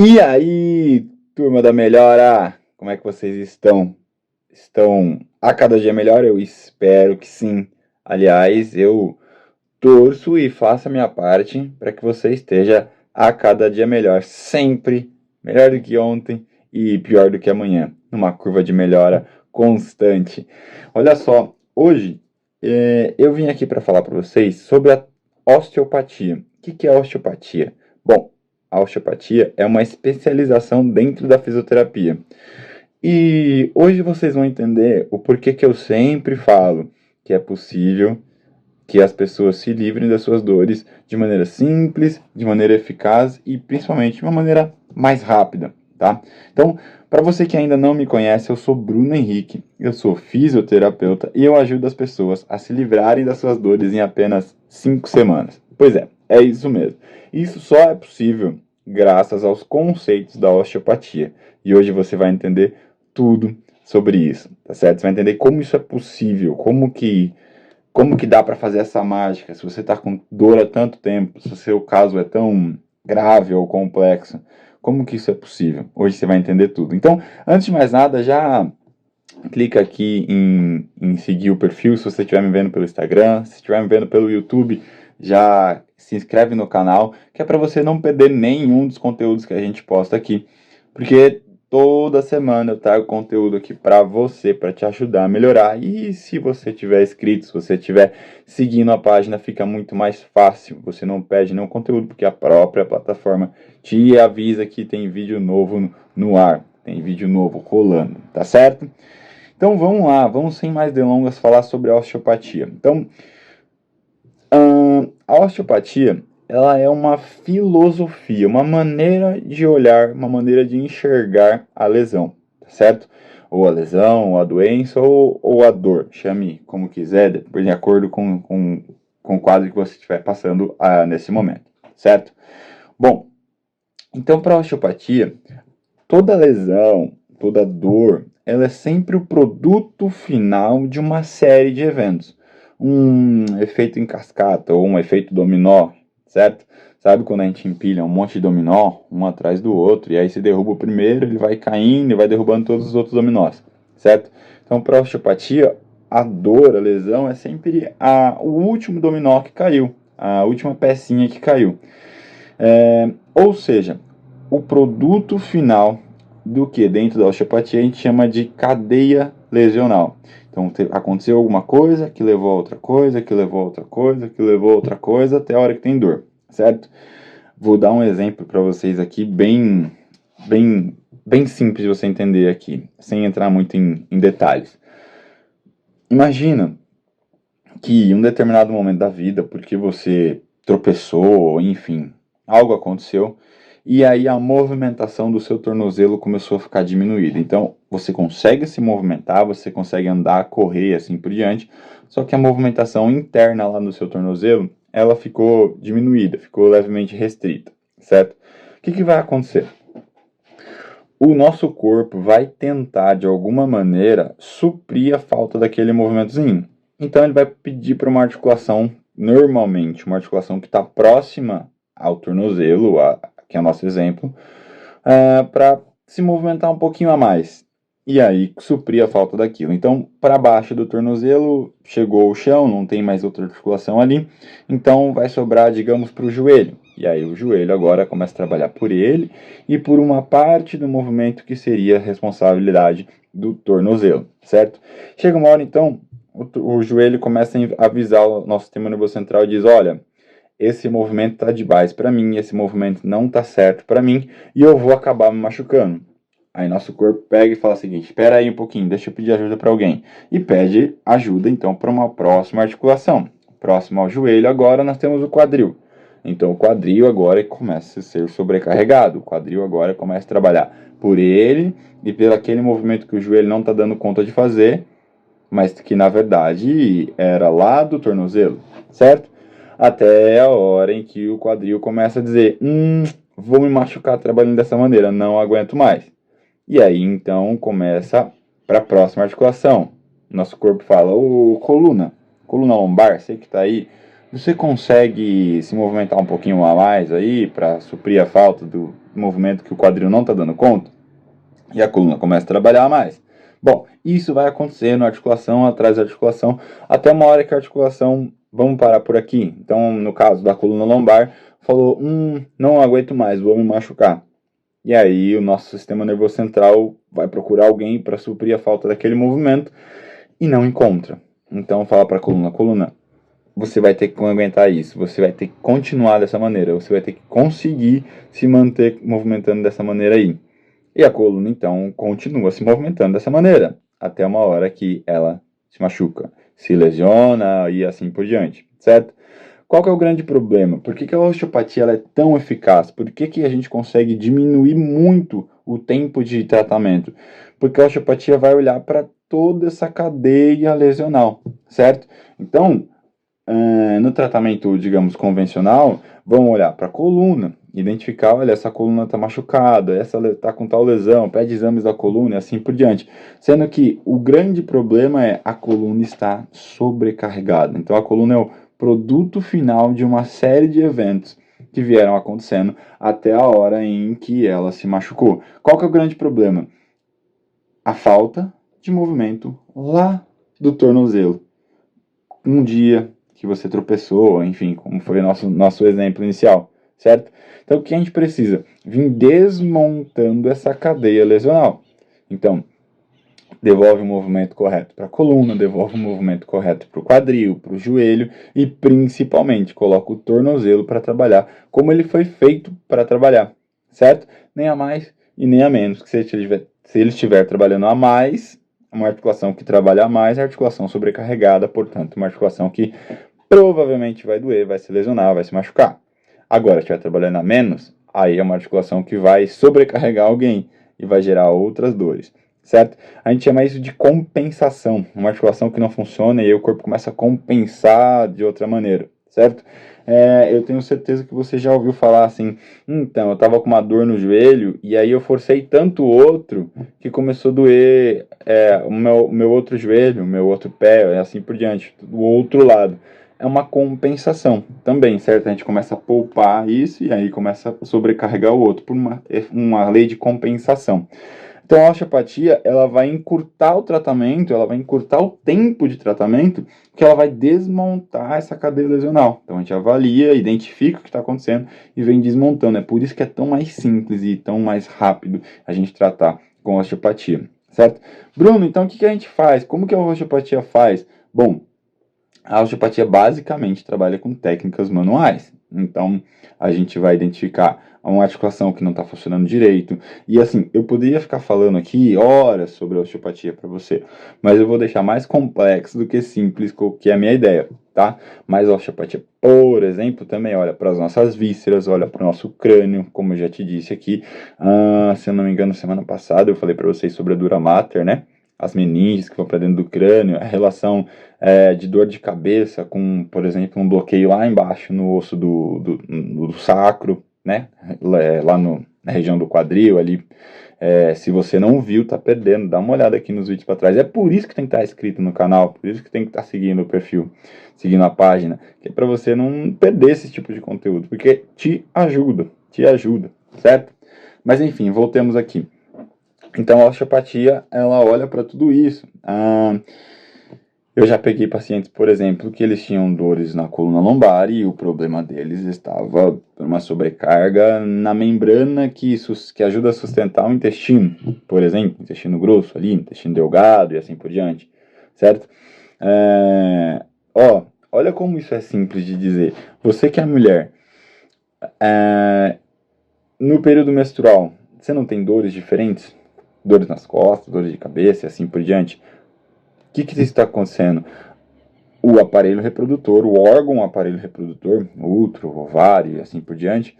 E aí, turma da Melhora, como é que vocês estão? Estão a cada dia melhor? Eu espero que sim. Aliás, eu torço e faço a minha parte para que você esteja a cada dia melhor, sempre melhor do que ontem e pior do que amanhã, numa curva de melhora constante. Olha só, hoje eu vim aqui para falar para vocês sobre a osteopatia. O que é osteopatia? Bom, a osteopatia é uma especialização dentro da fisioterapia. E hoje vocês vão entender o porquê que eu sempre falo que é possível que as pessoas se livrem das suas dores de maneira simples, de maneira eficaz e principalmente de uma maneira mais rápida, tá? Então, para você que ainda não me conhece, eu sou Bruno Henrique, eu sou fisioterapeuta e eu ajudo as pessoas a se livrarem das suas dores em apenas 5 semanas. Pois é isso mesmo. Isso só é possível graças aos conceitos da osteopatia. E hoje você vai entender tudo sobre isso, tá certo? Você vai entender como isso é possível, como que dá para fazer essa mágica, se você está com dor há tanto tempo, se o seu caso é tão grave ou complexo, como que isso é possível? Hoje você vai entender tudo. Então, antes de mais nada, já clica aqui em seguir o perfil, se você estiver me vendo pelo Instagram, se estiver me vendo pelo YouTube, já se inscreve no canal, que é para você não perder nenhum dos conteúdos que a gente posta aqui, porque toda semana eu trago conteúdo aqui para você, para te ajudar a melhorar. E se você tiver inscrito, se você estiver seguindo a página, fica muito mais fácil. Você não perde nenhum conteúdo, porque a própria plataforma te avisa que tem vídeo novo no ar, tem vídeo novo rolando, tá certo? Então vamos lá, vamos sem mais delongas falar sobre a osteopatia. Então, a osteopatia, ela é uma filosofia, uma maneira de olhar, uma maneira de enxergar a lesão, tá certo? Ou a lesão, ou a doença, ou a dor, chame como quiser, de acordo com o quadro que você estiver passando nesse momento, certo? Bom, então para a osteopatia, toda lesão, toda dor, ela é sempre o produto final de uma série de eventos. Um efeito em cascata ou um efeito dominó, certo? Sabe quando a gente empilha um monte de dominó, um atrás do outro, e aí se derruba o primeiro, ele vai caindo e vai derrubando todos os outros dominós, certo? Então, para a osteopatia, a dor, a lesão, é sempre o último dominó que caiu, a última pecinha que caiu. Ou seja, o produto final do que dentro da osteopatia a gente chama de cadeia lesional. Então aconteceu alguma coisa que levou a outra coisa, que levou a outra coisa, que levou a outra coisa, até a hora que tem dor, certo? Vou dar um exemplo para vocês aqui bem simples de você entender aqui, sem entrar muito em detalhes. Imagina que em um determinado momento da vida, porque você tropeçou, enfim, algo aconteceu, e aí a movimentação do seu tornozelo começou a ficar diminuída. Então, você consegue se movimentar, você consegue andar, correr e assim por diante, só que a movimentação interna lá no seu tornozelo, ela ficou diminuída, ficou levemente restrita, certo? O que vai acontecer? O nosso corpo vai tentar, de alguma maneira, suprir a falta daquele movimentozinho. Então, ele vai pedir para uma articulação, normalmente, uma articulação que está próxima ao tornozelo, que é o nosso exemplo, para se movimentar um pouquinho a mais. E aí, suprir a falta daquilo. Então, para baixo do tornozelo, chegou o chão, não tem mais outra articulação ali. Então, vai sobrar, digamos, para o joelho. E aí, o joelho agora começa a trabalhar por ele e por uma parte do movimento que seria responsabilidade do tornozelo, certo? Chega uma hora, então, o joelho começa a avisar o nosso sistema nervoso central e diz: olha, esse movimento está demais para mim, esse movimento não está certo para mim e eu vou acabar me machucando. Aí nosso corpo pega e fala o seguinte: espera aí um pouquinho, deixa eu pedir ajuda para alguém. E pede ajuda então para uma próxima articulação. Próximo ao joelho agora nós temos o quadril. Então o quadril agora começa a ser sobrecarregado, o quadril agora começa a trabalhar por ele e pelo aquele movimento que o joelho não está dando conta de fazer, mas que na verdade era lá do tornozelo, certo? Até a hora em que o quadril começa a dizer: vou me machucar trabalhando dessa maneira, não aguento mais. E aí então começa para a próxima articulação. Nosso corpo fala: ô coluna lombar, você que está aí, você consegue se movimentar um pouquinho a mais aí para suprir a falta movimento que o quadril não está dando conta, e a coluna começa a trabalhar mais. Bom, isso vai acontecendo, articulação atrás da articulação, até uma hora que a articulação, vamos parar por aqui. Então, no caso da coluna lombar, falou, não aguento mais, vou me machucar. E aí o nosso sistema nervoso central vai procurar alguém para suprir a falta daquele movimento e não encontra. Então fala para a coluna, você vai ter que aguentar isso, você vai ter que continuar dessa maneira, você vai ter que conseguir se manter movimentando dessa maneira aí. E a coluna, então, continua se movimentando dessa maneira, até uma hora que ela se machuca, se lesiona e assim por diante, certo? Qual que é o grande problema? Por que a osteopatia ela é tão eficaz? Por que a gente consegue diminuir muito o tempo de tratamento? Porque a osteopatia vai olhar para toda essa cadeia lesional, certo? Então, no tratamento, digamos, convencional, vamos olhar para a coluna, identificar, olha, essa coluna está machucada, essa está com tal lesão, pede exames da coluna e assim por diante. Sendo que o grande problema é a coluna está sobrecarregada. Então, a coluna é o produto final de uma série de eventos que vieram acontecendo até a hora em que ela se machucou. Qual que é o grande problema? A falta de movimento lá do tornozelo. Um dia que você tropeçou, enfim, como foi o nosso exemplo inicial, certo? Então, o que a gente precisa? Vir desmontando essa cadeia lesional. Então, devolve o movimento correto para a coluna, devolve o movimento correto para o quadril, para o joelho e, principalmente, coloca o tornozelo para trabalhar como ele foi feito para trabalhar, certo? Nem a mais e nem a menos. Que se ele estiver trabalhando a mais, uma articulação que trabalha a mais é a articulação sobrecarregada, portanto, uma articulação que provavelmente vai doer, vai se lesionar, vai se machucar. Agora, se estiver trabalhando a menos, aí é uma articulação que vai sobrecarregar alguém e vai gerar outras dores, certo? A gente chama isso de compensação, uma articulação que não funciona e aí o corpo começa a compensar de outra maneira, certo? Eu tenho certeza que você já ouviu falar assim, então, eu tava com uma dor no joelho e aí eu forcei tanto o outro que começou a doer o meu outro joelho, o meu outro pé, e assim por diante, do outro lado. É uma compensação também, certo? A gente começa a poupar isso e aí começa a sobrecarregar o outro por uma lei de compensação. Então, a osteopatia, ela vai encurtar o tratamento, ela vai encurtar o tempo de tratamento, que ela vai desmontar essa cadeia lesional. Então, a gente avalia, identifica o que está acontecendo e vem desmontando. É por isso que é tão mais simples e tão mais rápido a gente tratar com a osteopatia, certo? Bruno, então o que a gente faz? Como que a osteopatia faz? Bom, a osteopatia basicamente trabalha com técnicas manuais. Então, a gente vai identificar uma articulação que não está funcionando direito. E assim, eu poderia ficar falando aqui horas sobre a osteopatia para você, mas eu vou deixar mais complexo do que simples, que é a minha ideia, tá? Mas a osteopatia, por exemplo, também olha para as nossas vísceras, olha para o nosso crânio, como eu já te disse aqui. Se eu não me engano, semana passada eu falei para vocês sobre a dura mater, né? As meninges que vão para dentro do crânio, a relação de dor de cabeça com, por exemplo, um bloqueio lá embaixo no osso do sacro, né? Lá na região do quadril ali. Se você não viu, tá perdendo. Dá uma olhada aqui nos vídeos para trás. É por isso que tem que estar inscrito no canal, por isso que tem que estar seguindo o perfil, seguindo a página, que é para você não perder esse tipo de conteúdo, porque te ajuda, certo? Mas enfim, voltemos aqui. Então a osteopatia, ela olha para tudo isso. Eu já peguei pacientes, por exemplo, que eles tinham dores na coluna lombar e o problema deles estava por uma sobrecarga na membrana que ajuda a sustentar o intestino, por exemplo, intestino grosso ali, intestino delgado e assim por diante, certo? Olha como isso é simples de dizer. Você que é mulher, no período menstrual, você não tem dores diferentes? Dores nas costas, dores de cabeça e assim por diante? O que está acontecendo? O aparelho reprodutor, o órgão aparelho reprodutor, o útero, o ovário e assim por diante,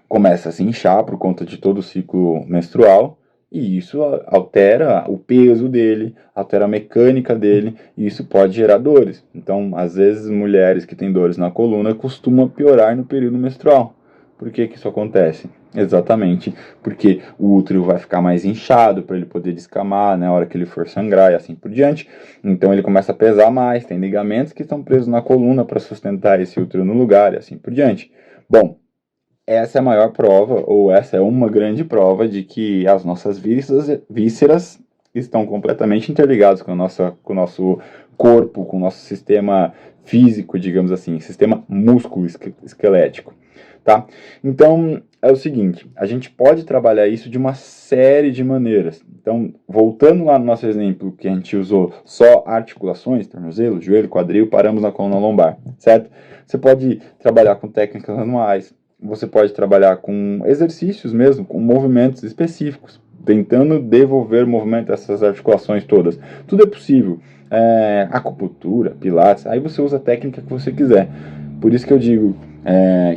começa a se inchar por conta de todo o ciclo menstrual, e isso altera o peso dele, altera a mecânica dele, e isso pode gerar dores. Então, às vezes, mulheres que têm dores na coluna costumam piorar no período menstrual. Por que isso acontece? Exatamente porque o útero vai ficar mais inchado para ele poder descamar na hora que ele for sangrar e assim por diante. Então ele começa a pesar mais, tem ligamentos que estão presos na coluna para sustentar esse útero no lugar e assim por diante. Bom, essa é a maior prova, ou essa é uma grande prova de que as nossas vísceras estão completamente interligadas com o nosso corpo, com o nosso sistema físico, digamos assim, sistema músculo-esquelético, tá? Então, é o seguinte, a gente pode trabalhar isso de uma série de maneiras. Então, voltando lá no nosso exemplo, que a gente usou só articulações, tornozelo, joelho, quadril, paramos na coluna lombar, certo? Você pode trabalhar com técnicas manuais, você pode trabalhar com exercícios mesmo, com movimentos específicos, tentando devolver o movimento dessas articulações todas. Tudo é possível. Acupuntura, pilates, aí você usa a técnica que você quiser. Por isso que eu digo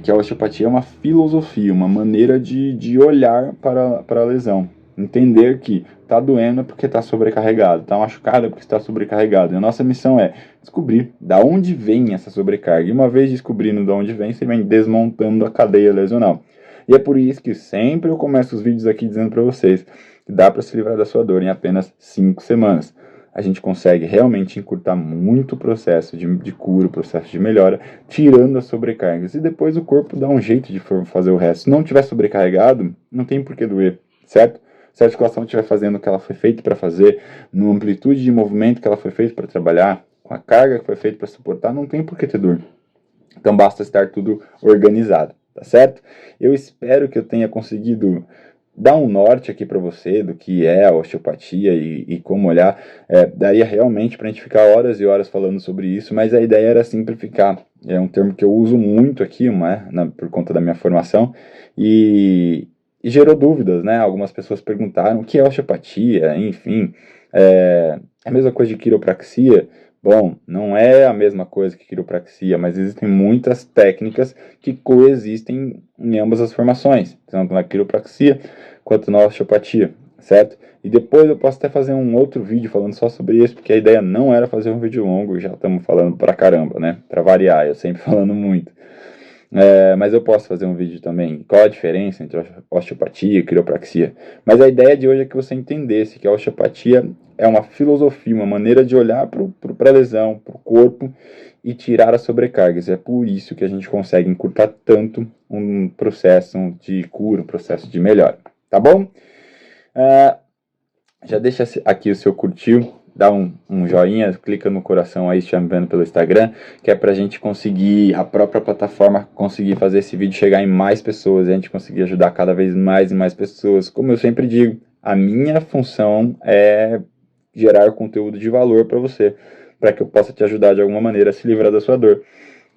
que a osteopatia é uma filosofia, uma maneira de olhar para a lesão. Entender que está doendo porque está sobrecarregado, está machucado porque está sobrecarregado. E a nossa missão é descobrir da onde vem essa sobrecarga. E uma vez descobrindo de onde vem, você vem desmontando a cadeia lesional. E é por isso que sempre eu começo os vídeos aqui dizendo para vocês que dá para se livrar da sua dor em apenas 5 semanas. A gente consegue realmente encurtar muito o processo de cura, o processo de melhora, tirando as sobrecargas. E depois o corpo dá um jeito de fazer o resto. Se não tiver sobrecarregado, não tem por que doer, certo? Se a articulação estiver fazendo o que ela foi feita para fazer, na amplitude de movimento que ela foi feita para trabalhar, com a carga que foi feita para suportar, não tem por que ter dor. Então basta estar tudo organizado, tá certo? Eu espero que eu tenha conseguido dar um norte aqui para você do que é a osteopatia e como olhar. Daria realmente para a gente ficar horas e horas falando sobre isso, mas a ideia era simplificar. É um termo que eu uso muito aqui, por conta da minha formação, e gerou dúvidas, né? Algumas pessoas perguntaram o que é osteopatia, enfim. É a mesma coisa de quiropraxia. Bom, não é a mesma coisa que quiropraxia, mas existem muitas técnicas que coexistem em ambas as formações, tanto na quiropraxia quanto na osteopatia, certo? E depois eu posso até fazer um outro vídeo falando só sobre isso, porque a ideia não era fazer um vídeo longo, e já estamos falando pra caramba, né? Pra variar, eu sempre falando muito. Mas eu posso fazer um vídeo também, qual a diferença entre osteopatia e quiropraxia. Mas a ideia de hoje é que você entendesse que a osteopatia é uma filosofia, uma maneira de olhar para a lesão, para o corpo e tirar as sobrecargas. É por isso que a gente consegue encurtar tanto um processo de cura, um processo de melhora. Tá bom? Já deixa aqui o seu curtir, dá um joinha, clica no coração aí se estiver me vendo pelo Instagram, que é pra gente conseguir, a própria plataforma conseguir fazer esse vídeo chegar em mais pessoas, e a gente conseguir ajudar cada vez mais e mais pessoas. Como eu sempre digo, a minha função é gerar conteúdo de valor para você, para que eu possa te ajudar de alguma maneira a se livrar da sua dor.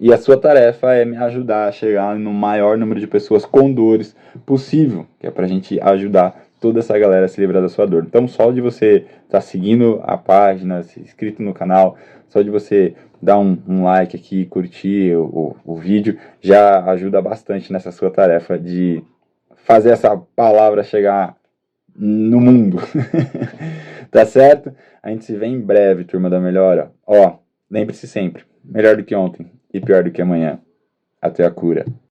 E a sua tarefa é me ajudar a chegar no maior número de pessoas com dores possível, que é pra gente ajudar toda essa galera a se livrar da sua dor. Então, só de você estar seguindo a página, se inscrito no canal, só de você dar um like aqui, curtir o vídeo, já ajuda bastante nessa sua tarefa de fazer essa palavra chegar no mundo. Tá certo? A gente se vê em breve, turma da Melhora. Ó, lembre-se sempre, melhor do que ontem e pior do que amanhã. Até a cura.